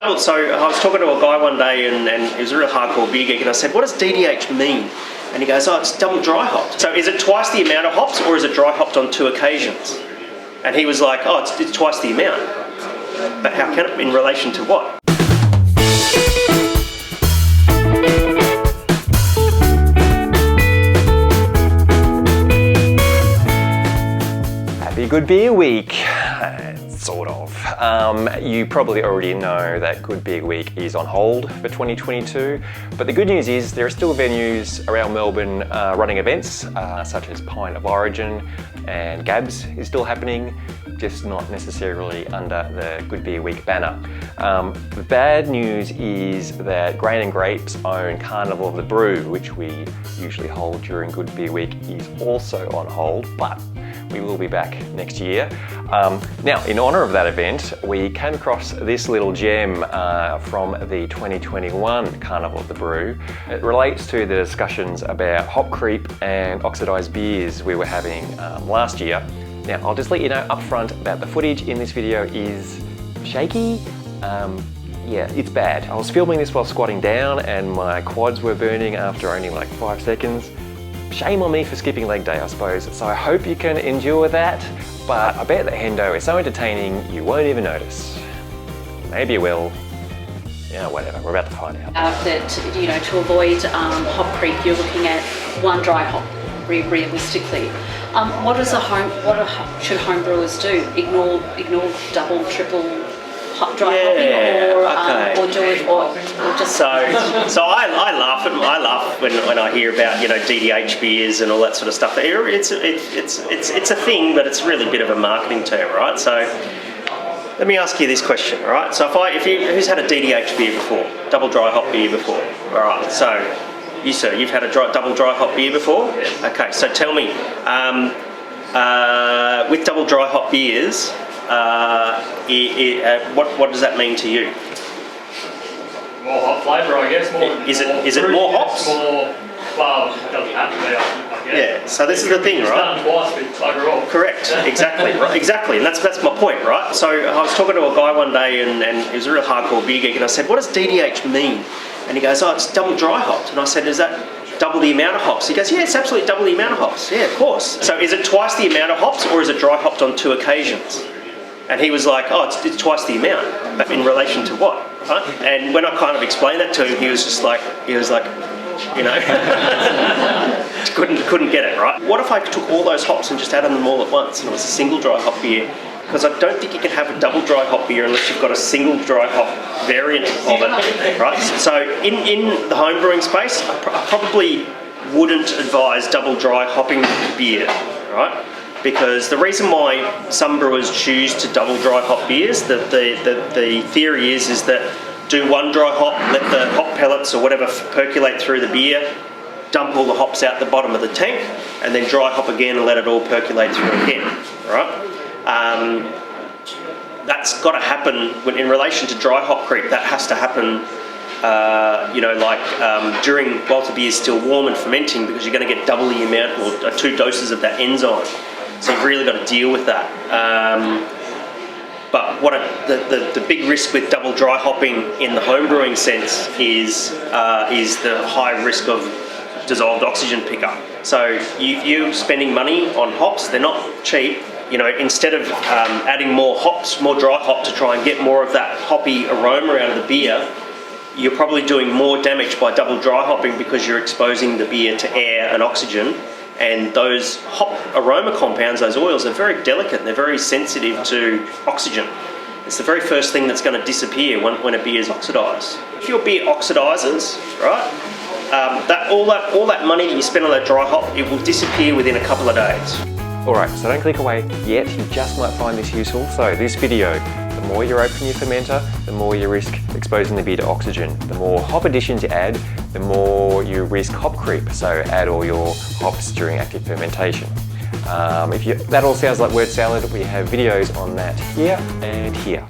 So I was talking to a guy one day and he was a real hardcore beer geek, and I said, what does DDH mean? And he goes, oh, it's double dry hopped. So is it twice the amount of hops, or is it dry hopped on 2 occasions? And he was like, oh, it's twice the amount. But how can it, in relation to what? Happy Good Beer Week, sort of. You probably already know that Good Beer Week is on hold for 2022, but the good news is there are still venues around Melbourne running events such as Pint of Origin, and Gabs is still happening, just not necessarily under the Good Beer Week banner. The bad news is that Grain and Grapes' own Carnival of the Brew, which we usually hold during Good Beer Week, is also on hold, but we will be back next year. Now, in honour of that event, we came across this little gem from the 2021 Carnival of the Brew. It relates to the discussions about hop creep and oxidised beers we were having last year. Now, I'll just let you know up front that the footage in this video is shaky. Yeah, it's bad. I was filming this while squatting down and my quads were burning after only like 5 seconds. Shame on me for skipping leg day, I suppose. So I hope you can endure that, but I bet that Hendo is so entertaining you won't even notice. Maybe you will. Yeah, whatever, we're about to find out. That, you know, to avoid hop creep, you're looking at 1 dry hop, realistically. What should home brewers do? Ignore double, triple dry hopping, or do it, or just. So I laugh when I hear about, you know, DDH beers and all that sort of stuff. It's a thing, but it's really a bit of a marketing term, right? So let me ask you this question, all right? So who's had a DDH beer before? Double dry hop beer before? All right. So you, sir, you've had a double dry hop beer before? Okay. So tell me, with double dry hop beers, what does that mean to you? More hop flavour, I guess. Is it more hops? Well, it doesn't have to be, I guess. Yeah, so this is the thing, right? It's done twice with bugger all. Correct, exactly, right, exactly, and that's my point, right? So I was talking to a guy one day and he was a real hardcore beer geek, and I said, what does DDH mean? And he goes, oh, it's double dry hopped. And I said, is that double the amount of hops? He goes, yeah, it's absolutely double the amount of hops. Yeah, of course. So is it twice the amount of hops, or is it dry hopped on 2 occasions? And he was like, oh, it's twice the amount. But in relation to what? Right? And when I kind of explained that to him, he was like, you know, couldn't get it, right? What if I took all those hops and just added them all at once and it was a single dry hop beer? Because I don't think you can have a double dry hop beer unless you've got a single dry hop variant of it, right? So in the home brewing space, I probably wouldn't advise double dry hopping beer, right? Because the reason why some brewers choose to double dry hop beers, the theory is that do 1 dry hop, let the hop pellets or whatever percolate through the beer, dump all the hops out the bottom of the tank, and then dry hop again and let it all percolate through again, right? That's got to happen in relation to dry hop creep. That has to happen, you know, during while the beer is still warm and fermenting, because you're going to get double the amount or 2 doses of that enzyme. So you've really got to deal with that. But the big risk with double dry hopping in the home brewing sense is the high risk of dissolved oxygen pickup. So you're spending money on hops, they're not cheap. You know, instead of adding more hops, more dry hop to try and get more of that hoppy aroma out of the beer, you're probably doing more damage by double dry hopping, because you're exposing the beer to air and oxygen. And those hop aroma compounds, those oils, are very delicate. They're very sensitive to oxygen. It's the very first thing that's going to disappear when a beer is oxidised. If your beer oxidises, right, all that money that you spend on that dry hop, it will disappear within a couple of days. Alright, so don't click away yet, you just might find this useful. So this video, the more you open your fermenter, the more you risk exposing the beer to oxygen. The more hop additions you add, the more you risk hop creep. So add all your hops during active fermentation. If that all sounds like word salad, we have videos on that here and here.